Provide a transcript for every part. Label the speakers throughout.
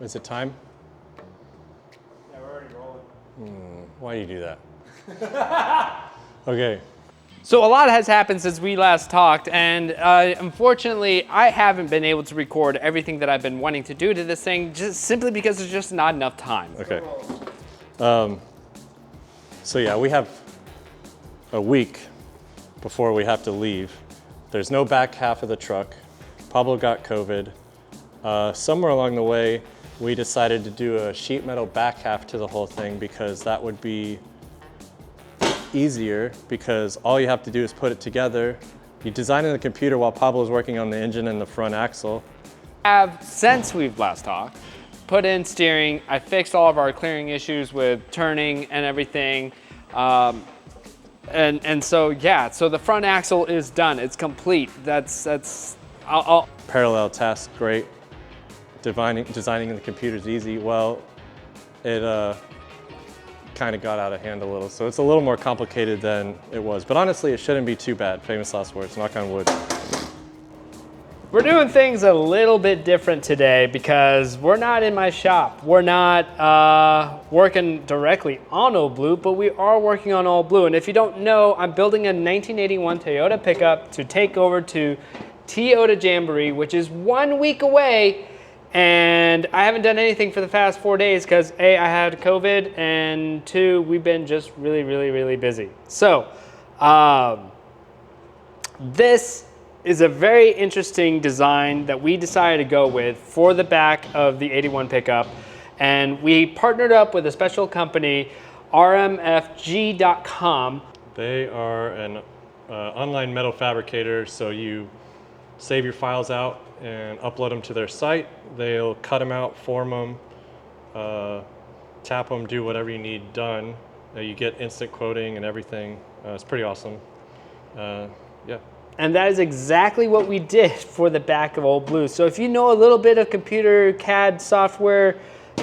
Speaker 1: Is it time?
Speaker 2: Yeah, we're already rolling.
Speaker 1: Why do you do that? Okay.
Speaker 3: So a lot has happened since we last talked, and unfortunately, I haven't been able to record everything that I've been wanting to do to this thing, just simply because there's just not enough time.
Speaker 1: Okay. So yeah, we have a week before we have to leave. There's no back half of the truck. Pablo got COVID. Somewhere along the way, we decided to do a sheet metal back half to the whole thing because that would be easier, because all you have to do is put it together. You design it in the computer while Pablo's working on the engine and the front axle.
Speaker 3: Since we've last talked, put in steering. I fixed all of our clearing issues with turning and everything. And so yeah, so the front axle is done. It's complete. I'll
Speaker 1: Parallel task, great. Designing in the computer is easy. Well, it kind of got out of hand a little, so it's a little more complicated than it was. But honestly, it shouldn't be too bad. Famous last words, knock on wood.
Speaker 3: We're doing things a little bit different today because we're not in my shop. We're not working directly on Old Blue, but we are working on Old Blue. And if you don't know, I'm building a 1981 Toyota pickup to take over to Toyota Jamboree, which is 1 week away. And I haven't done anything for the past 4 days because A, I had COVID, and 2, we've been just really busy. So this is a very interesting design that we decided to go with for the back of the 81 pickup. And we partnered up with a special company, rmfg.com.
Speaker 1: They are an online metal fabricator, so you save your files out and upload them to their site. They'll cut them out, form them, tap them, do whatever you need done. You get instant quoting and everything. It's pretty awesome. Yeah.
Speaker 3: And that is exactly what we did for the back of Old Blue. So if you know a little bit of computer CAD software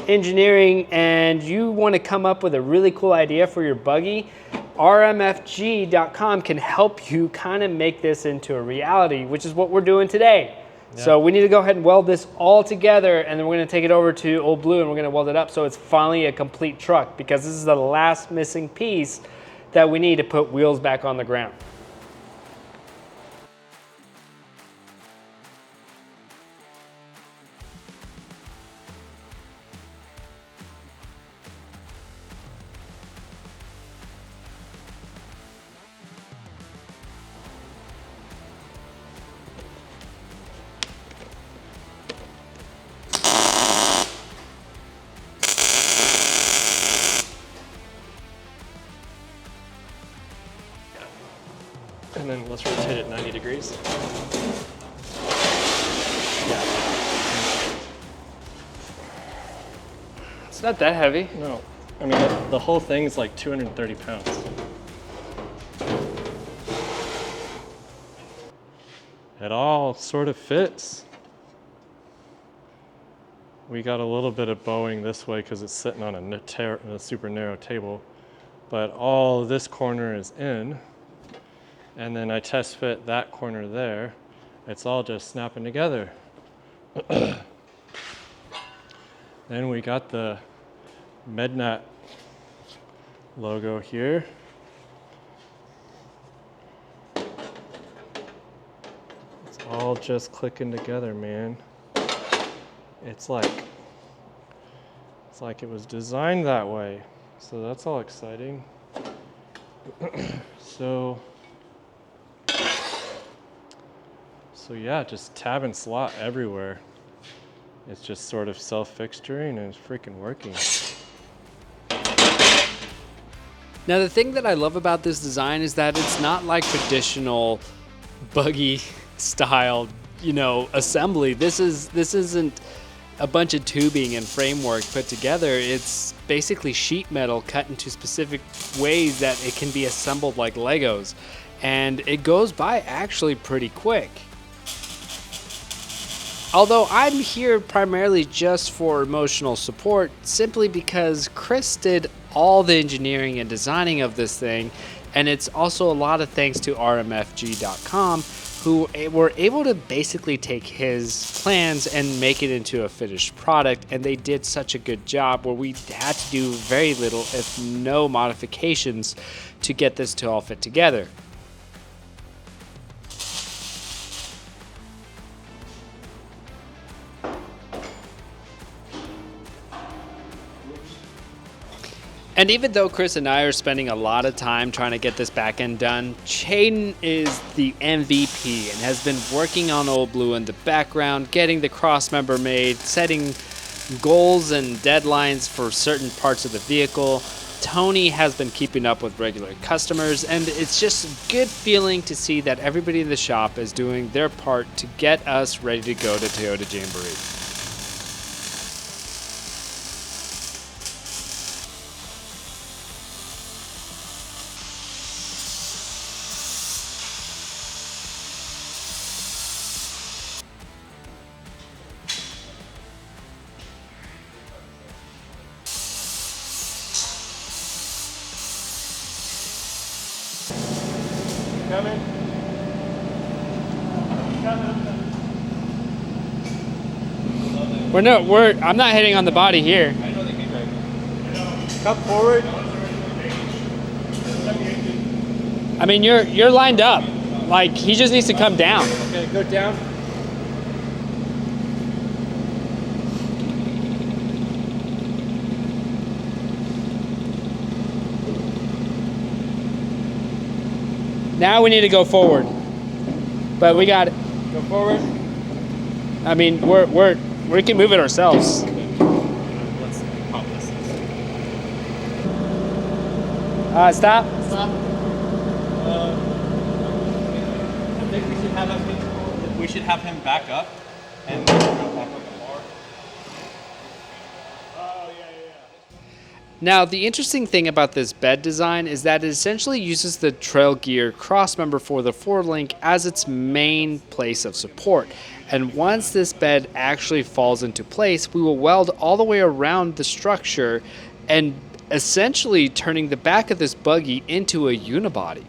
Speaker 3: engineering and you want to come up with a really cool idea for your buggy, rmfg.com can help you kind of make this into a reality, which is what we're doing today. Yeah. So we need to go ahead and weld this all together, and then we're going to take it over to Old Blue and we're going to weld it up so it's finally a complete truck, because this is the last missing piece that we need to put wheels back on the ground.
Speaker 1: And then let's rotate it 90 degrees. Yeah.
Speaker 3: It's not that heavy.
Speaker 1: No, I mean, the whole thing's like 230 pounds. It all sort of fits. We got a little bit of bowing this way because it's sitting on a super narrow table, but all this corner is in. And then I test fit that corner there. It's all just snapping together. Then we got the MedNat logo here. It's all just clicking together, man. It's like it was designed that way. So that's all exciting. So yeah, just tab and slot everywhere. It's just sort of self-fixturing and it's freaking working.
Speaker 3: Now the thing that I love about this design is that it's not like traditional buggy style, assembly. This isn't a bunch of tubing and framework put together. It's basically sheet metal cut into specific ways that it can be assembled like Legos. And it goes by actually pretty quick. Although I'm here primarily just for emotional support, simply because Chris did all the engineering and designing of this thing, and it's also a lot of thanks to rmfg.com who were able to basically take his plans and make it into a finished product, and they did such a good job where we had to do very little, if no modifications, to get this to all fit together. And even though Chris and I are spending a lot of time trying to get this back end done, Chaden is the MVP and has been working on Old Blue in the background, getting the cross member made, setting goals and deadlines for certain parts of the vehicle. Tony has been keeping up with regular customers, and it's just a good feeling to see that everybody in the shop is doing their part to get us ready to go to Toyota Jamboree.
Speaker 2: Coming.
Speaker 3: I'm not hitting on the body here.
Speaker 2: Come forward.
Speaker 3: I mean, you're lined up. Like, he just needs to come down.
Speaker 2: Okay, go down.
Speaker 3: Now we need to go forward. But we got it.
Speaker 2: Go forward.
Speaker 3: I mean, we can move it ourselves.
Speaker 1: Let's pop this.
Speaker 3: Stop.
Speaker 1: Stop. I think we should have him back up and go back up the bar.
Speaker 2: Oh, yeah.
Speaker 3: Now, the interesting thing about this bed design is that it essentially uses the trail gear crossmember for the forward link as its main place of support. And once this bed actually falls into place, we will weld all the way around the structure and essentially turning the back of this buggy into a unibody.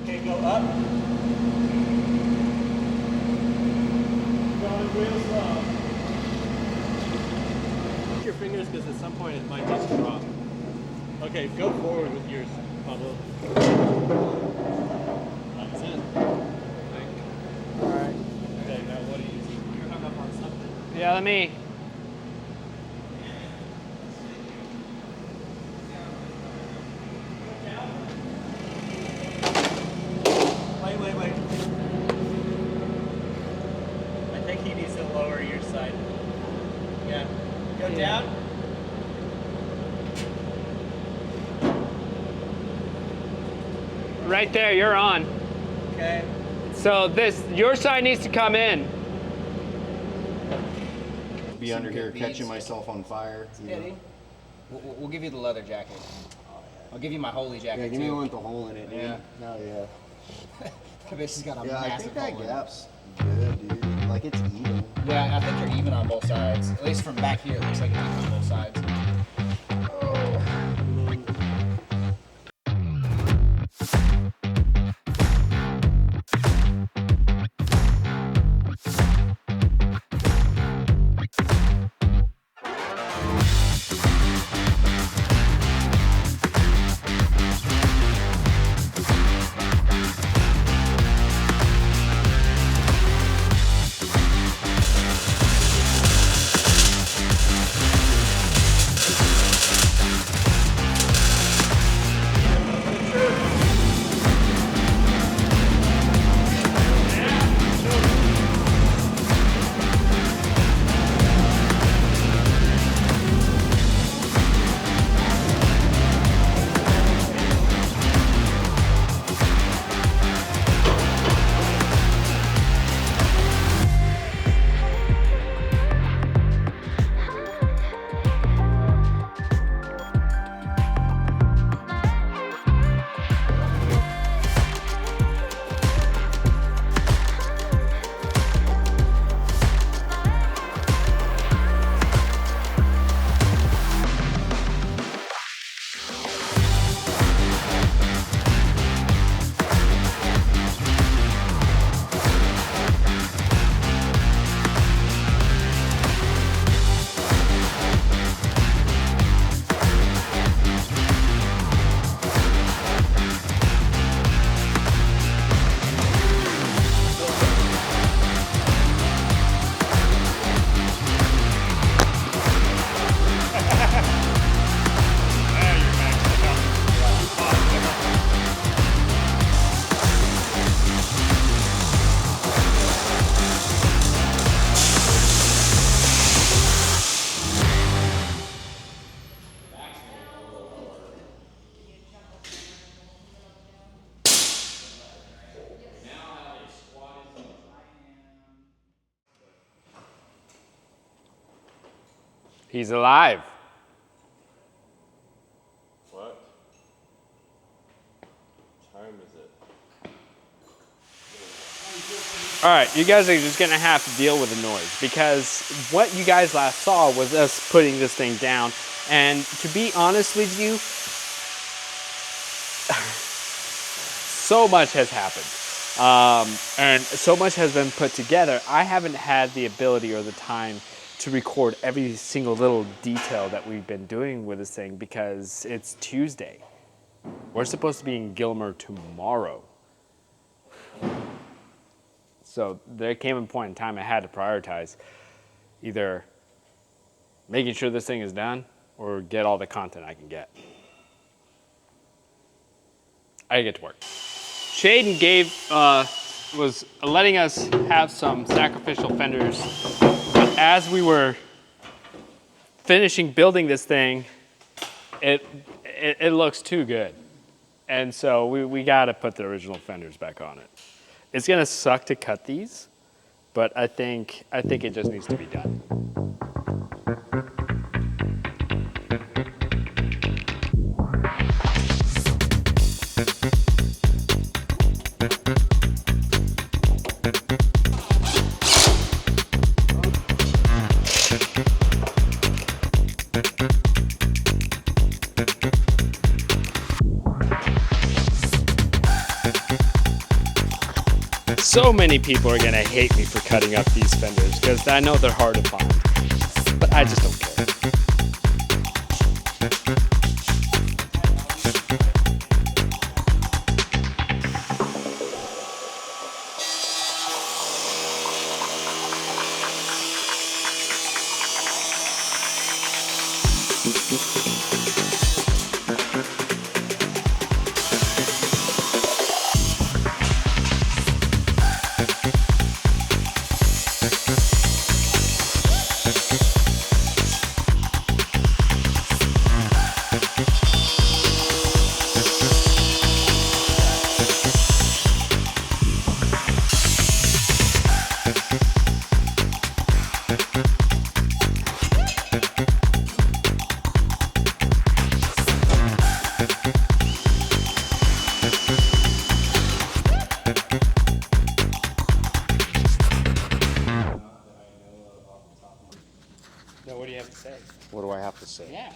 Speaker 2: Okay, go up. Going real slow.
Speaker 1: Your fingers, because at some point it might just drop. Okay, go forward with yours, Pablo. That's it.
Speaker 3: All right.
Speaker 1: Okay, now what do you use? You're hung up on something.
Speaker 3: Yeah, let me.
Speaker 1: Wait. I think he needs to lower your side. Yeah. Go down.
Speaker 3: Right there, you're on.
Speaker 1: Okay.
Speaker 3: So your side needs to come in.
Speaker 4: Be under here catching myself on fire.
Speaker 5: Yeah, dude. We'll give you the leather jacket. I'll give you my holy jacket.
Speaker 4: Yeah, give me
Speaker 5: too.
Speaker 4: one with the hole in it, dude.
Speaker 5: Yeah.
Speaker 4: Oh yeah.
Speaker 5: This has got a
Speaker 4: Yeah, I
Speaker 5: massive
Speaker 4: think that
Speaker 5: hole in it.
Speaker 4: gap's good, dude. Like it's even.
Speaker 5: Yeah, I think you're even on both sides. At least from back here, it looks like it's even on both sides.
Speaker 3: He's alive.
Speaker 1: What time is it?
Speaker 3: All right, you guys are just gonna have to deal with the noise because what you guys last saw was us putting this thing down. And to be honest with you, so much has happened. And so much has been put together. I haven't had the ability or the time to record every single little detail that we've been doing with this thing because it's Tuesday. We're supposed to be in Gilmer tomorrow. So there came a point in time I had to prioritize either making sure this thing is done or get all the content I can get. I get to work. Shaden was letting us have some sacrificial fenders, but as we were finishing building this thing, it looks too good. And so we gotta put the original fenders back on it. It's gonna suck to cut these, but I think it just needs to be done. So many people are gonna hate me for cutting up these fenders because I know they're hard to find, but I just don't care. Now, what do you have to say?
Speaker 4: What do I have to say?
Speaker 3: Yeah.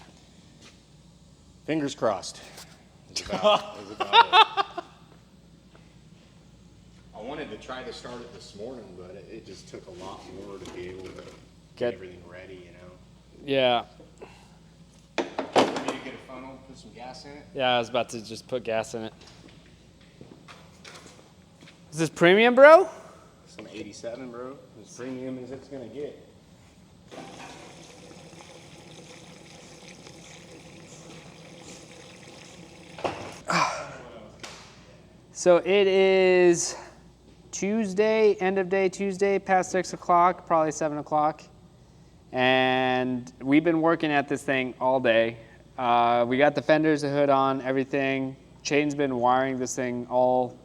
Speaker 4: Fingers crossed. Is about it. I wanted to try to start it this morning, but it just took a lot more to be able to get everything ready, you know.
Speaker 3: Yeah.
Speaker 4: Want me to get a funnel, put some gas in it?
Speaker 3: Yeah, I was about to just put gas in it. Is this premium, bro?
Speaker 4: Some 87, bro. As premium as it's gonna get.
Speaker 3: So it is Tuesday, end of day Tuesday, past 6 o'clock, probably 7 o'clock. And we've been working at this thing all day. We got the fenders, the hood on, everything. Shaden's been wiring this thing all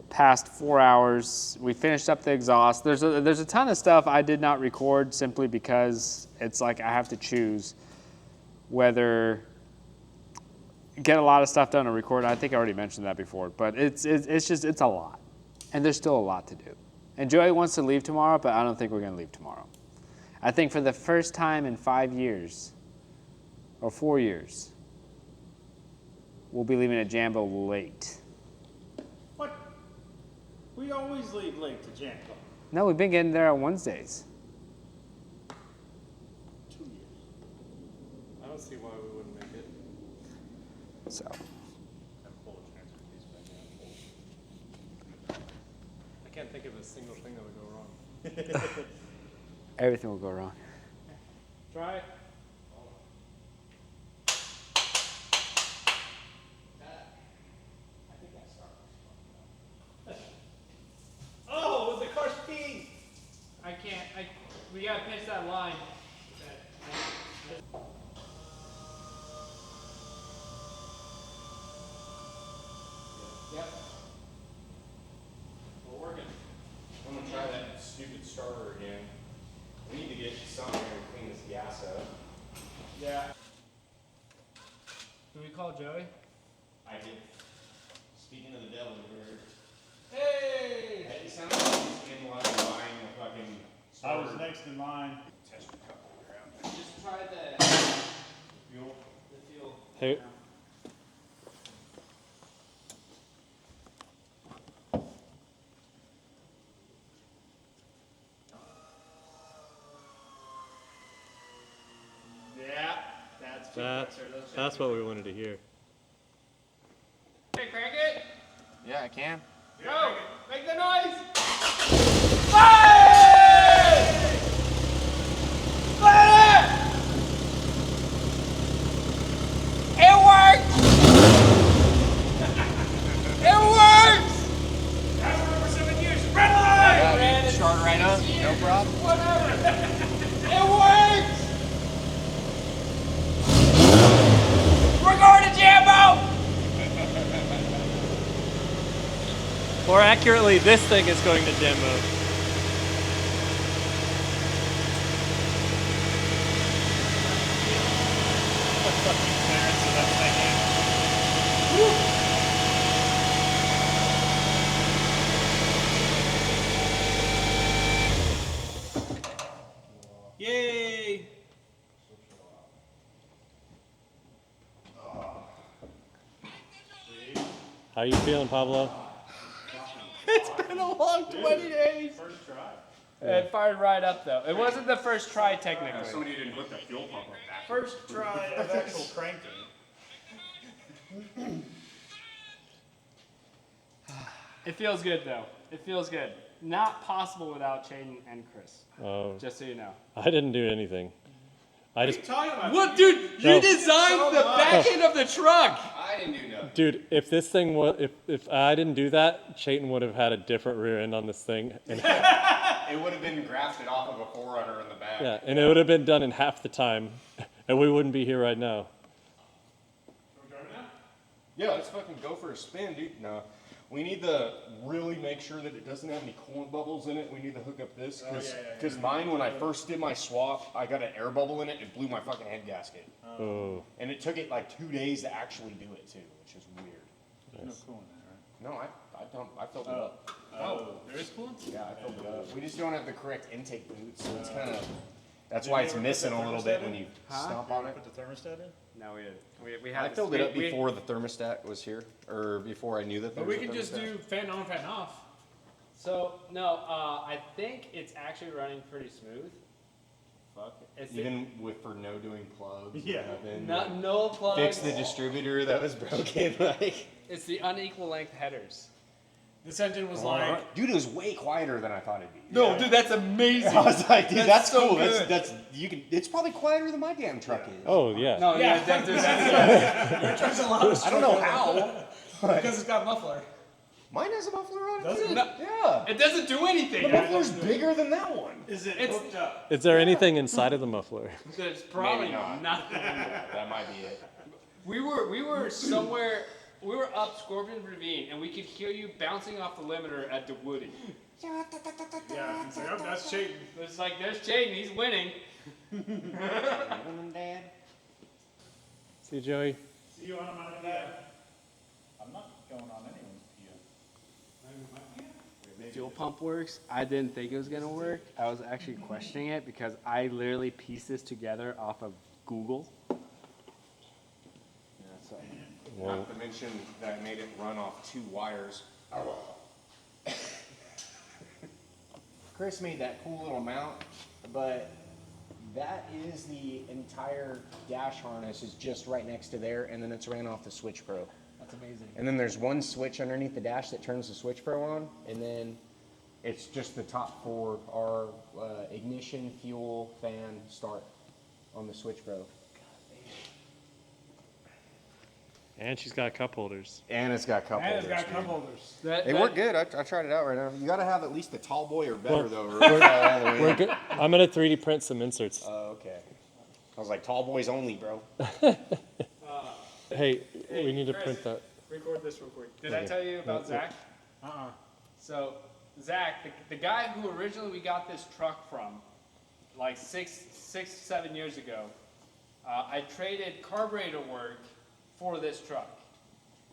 Speaker 3: past 4 hours. We finished up the exhaust. There's a ton of stuff I did not record simply because it's like I have to choose whether get a lot of stuff done or record. I think I already mentioned that before, but it's a lot, and there's still a lot to do. And Joey wants to leave tomorrow, but I don't think we're gonna leave tomorrow. I think for the first time in 5 years, or 4 years, we'll be leaving at Jambo late.
Speaker 2: What? We always leave late to Jambo.
Speaker 3: No, we've been getting there on Wednesdays.
Speaker 2: 2 years.
Speaker 1: I don't see why we wouldn't make it.
Speaker 3: So,
Speaker 1: I can't think of a single thing that would go wrong.
Speaker 3: everything will go wrong.
Speaker 2: Try it. Oh, was the car speeding?
Speaker 3: I can't, we gotta finish that line.
Speaker 4: Yep. We're working. I'm gonna try that stupid starter again. We need to get something here to clean this gas up.
Speaker 3: Yeah. Do we call Joey?
Speaker 4: I did. Speaking of the devil,
Speaker 3: Hey!
Speaker 4: it sounds like he's in line buying a fucking
Speaker 2: I was next in line.
Speaker 4: test a couple around.
Speaker 5: Just try the
Speaker 4: Fuel.
Speaker 5: fuel.
Speaker 1: Hey,
Speaker 3: Yeah,
Speaker 1: that's what we wanted to hear.
Speaker 3: Hey, crank it!
Speaker 4: Yeah, I can.
Speaker 3: Go! Make the noise! It works! It works! That's been over 7 years. Red light!
Speaker 4: Start right up. No problem.
Speaker 3: Whatever. It works! We're going to Jambo!
Speaker 1: More accurately, this thing is going to Jambo.
Speaker 2: Yay!
Speaker 1: How you feeling, Pablo?
Speaker 3: It's been a long 20 days.
Speaker 2: First try.
Speaker 3: It fired right up though. It wasn't the first try technically.
Speaker 4: Somebody didn't hook the fuel pump up back.
Speaker 2: First try of actual cranking.
Speaker 3: It feels good though. It feels good. Not possible without Chaden and Chris.
Speaker 1: Oh,
Speaker 3: Just so you know.
Speaker 1: I didn't do anything. I just,
Speaker 2: Talking about
Speaker 3: What, dude?
Speaker 1: No.
Speaker 3: You designed the back end of the truck.
Speaker 4: I didn't do nothing.
Speaker 1: dude, if this thing was, if I didn't do that, Chayton would have had a different rear end on this thing, and
Speaker 4: It would have been grafted off of a 4Runner in the back.
Speaker 1: yeah, and it would have been done in half the time, and we wouldn't be here right now.
Speaker 4: Yeah, let's fucking go for a spin, dude. No. We need to really make sure that it doesn't have any coolant bubbles in it. We need to hook up this, because mine, when I first did my swap, I got an air bubble in it and blew my fucking head gasket.
Speaker 1: Oh,
Speaker 4: And it took it like 2 days to actually do it too, which is weird.
Speaker 2: no cool in that,
Speaker 4: No, I filled it up.
Speaker 2: right? Oh, there is coolant?
Speaker 4: Yeah, I filled it up. We just don't have the correct intake boots, so it's kind of, that's why it's missing a little bit when you stomp on it.
Speaker 2: Put the thermostat in?
Speaker 3: No, we didn't. We had
Speaker 4: I filled it up before the thermostat was here, or before I knew that there
Speaker 2: But
Speaker 4: was
Speaker 2: we
Speaker 4: a
Speaker 2: can just
Speaker 4: thermostat.
Speaker 2: do fan on, fan off.
Speaker 3: So no, I think it's actually running pretty smooth.
Speaker 4: Fuck.
Speaker 3: It's
Speaker 4: Even with for no doing plugs.
Speaker 2: Yeah.
Speaker 3: no plugs.
Speaker 4: Fix the distributor that was broken. Like,
Speaker 3: It's the unequal length headers.
Speaker 2: This engine was like,
Speaker 4: dude, it was way quieter than I thought it'd be.
Speaker 3: No, dude, that's amazing.
Speaker 4: I was like, dude, that's
Speaker 3: so
Speaker 4: cool.
Speaker 3: good.
Speaker 4: That's you can. It's probably quieter than my damn truck is.
Speaker 1: oh yeah.
Speaker 3: No, yeah,
Speaker 2: your truck's a lot
Speaker 4: I don't know how.
Speaker 2: because it's got muffler.
Speaker 4: Mine has a muffler on it.
Speaker 2: Does
Speaker 4: too.
Speaker 2: it?
Speaker 4: Yeah.
Speaker 3: it doesn't do anything.
Speaker 4: The muffler's bigger than that one.
Speaker 2: Is it
Speaker 3: It's-
Speaker 2: hooked up?
Speaker 1: Is there anything inside of the muffler?
Speaker 3: There's probably
Speaker 4: Maybe not.
Speaker 3: nothing.
Speaker 4: That might be it.
Speaker 3: We were somewhere. We were up Scorpion Ravine, and we could hear you bouncing off the limiter at the Woody.
Speaker 2: Yeah, it's like, oh, that's Chayton.
Speaker 3: It's like, there's Chaden, he's winning.
Speaker 4: Dad.
Speaker 1: See, Joey.
Speaker 2: See you on my dad. I'm not going on anyone's Kia.
Speaker 3: Fuel pump works. I didn't think it was gonna work. I was actually questioning it because I literally pieced this together off of Google. Yeah, so.
Speaker 4: Not to mention that I made it run off 2 wires. Chris made that cool little mount, but that is the entire dash harness is just right next to there, and then it's ran off the Switch Pro.
Speaker 3: That's amazing.
Speaker 4: And then there's one switch underneath the dash that turns the Switch Pro on, and then it's just the top 4 are ignition, fuel, fan, start on the Switch Pro.
Speaker 1: And she's got cup holders.
Speaker 4: And it's got cup
Speaker 2: And it's
Speaker 4: holders.
Speaker 2: got cup holders.
Speaker 4: They work good. I tried it out right now. You gotta have at least the tall boy or better
Speaker 1: We're-
Speaker 4: though. Or it'll fall all the way
Speaker 1: We're
Speaker 4: in.
Speaker 1: good. I'm gonna 3D print some inserts.
Speaker 4: Oh, okay. I was like, tall boys only, bro.
Speaker 1: Hey, we need to print that.
Speaker 3: Record this real quick. Did I tell you about Zach?
Speaker 2: Uh-uh.
Speaker 3: So, Zach, the guy who originally we got this truck from, like 7 years ago, I traded carburetor work for this truck.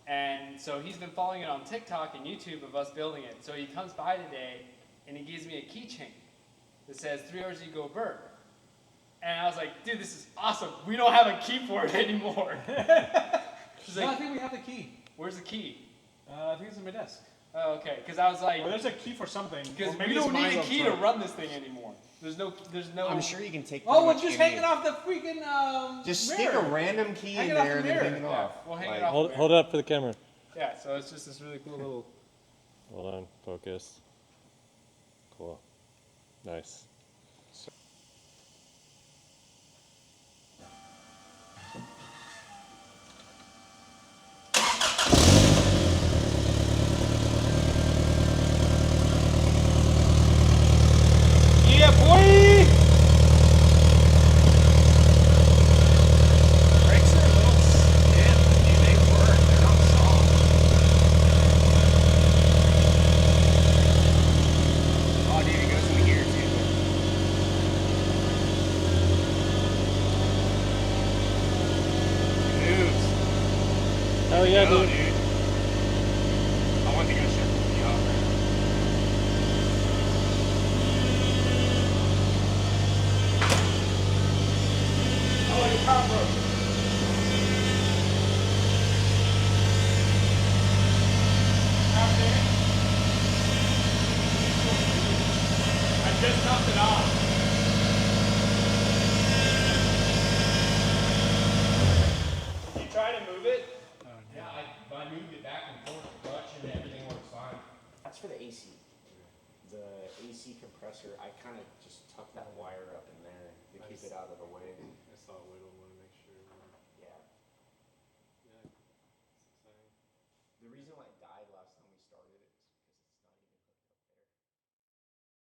Speaker 3: And so he's been following it on TikTok and YouTube of us building it. So he comes by today and he gives me a keychain that says 3 hours ago Bert. And I was like, dude, this is awesome. We don't have a key for it anymore. She's like,
Speaker 6: I think we have the key.
Speaker 3: where's the key?
Speaker 6: I think it's in my desk.
Speaker 3: Oh, okay. Because I was like,
Speaker 2: Well, there's a key for something.
Speaker 3: because
Speaker 2: Or
Speaker 3: we
Speaker 2: maybe
Speaker 3: don't
Speaker 2: it's
Speaker 3: need
Speaker 2: mine
Speaker 3: a
Speaker 2: on
Speaker 3: key
Speaker 2: truck.
Speaker 3: to run this thing anymore. There's no.
Speaker 5: I'm sure you can take.
Speaker 6: Oh, we're
Speaker 5: pretty
Speaker 6: just
Speaker 5: much
Speaker 6: hanging
Speaker 5: any-
Speaker 6: off the freaking
Speaker 5: Just
Speaker 6: mirror.
Speaker 5: stick a random key
Speaker 6: Hang
Speaker 5: in
Speaker 6: it off
Speaker 5: there
Speaker 6: the
Speaker 5: and then
Speaker 6: mirror.
Speaker 5: hang it
Speaker 3: Yeah,
Speaker 5: off.
Speaker 3: we'll hang it
Speaker 5: Like,
Speaker 3: off.
Speaker 1: Hold it up for the camera.
Speaker 3: Yeah. So it's just this really cool little.
Speaker 1: Hold on, focus. Cool. Nice.
Speaker 6: Yeah, boy!
Speaker 5: brakes are a little stiff. Dude, they work. They're not soft. Oh, dude, it goes in here too. It moves.
Speaker 1: Hell yeah,
Speaker 5: Go,
Speaker 1: dude.
Speaker 5: dude. I want to go check the out.
Speaker 2: Oh, your car broke.
Speaker 3: I just knocked it off. You try to move it?
Speaker 4: Yeah, I moved it back and forth, clutch, and everything works fine.
Speaker 5: That's for the AC. The AC compressor, I kind of just tuck that wire up in there to keep it out of the way.
Speaker 6: I saw a little one.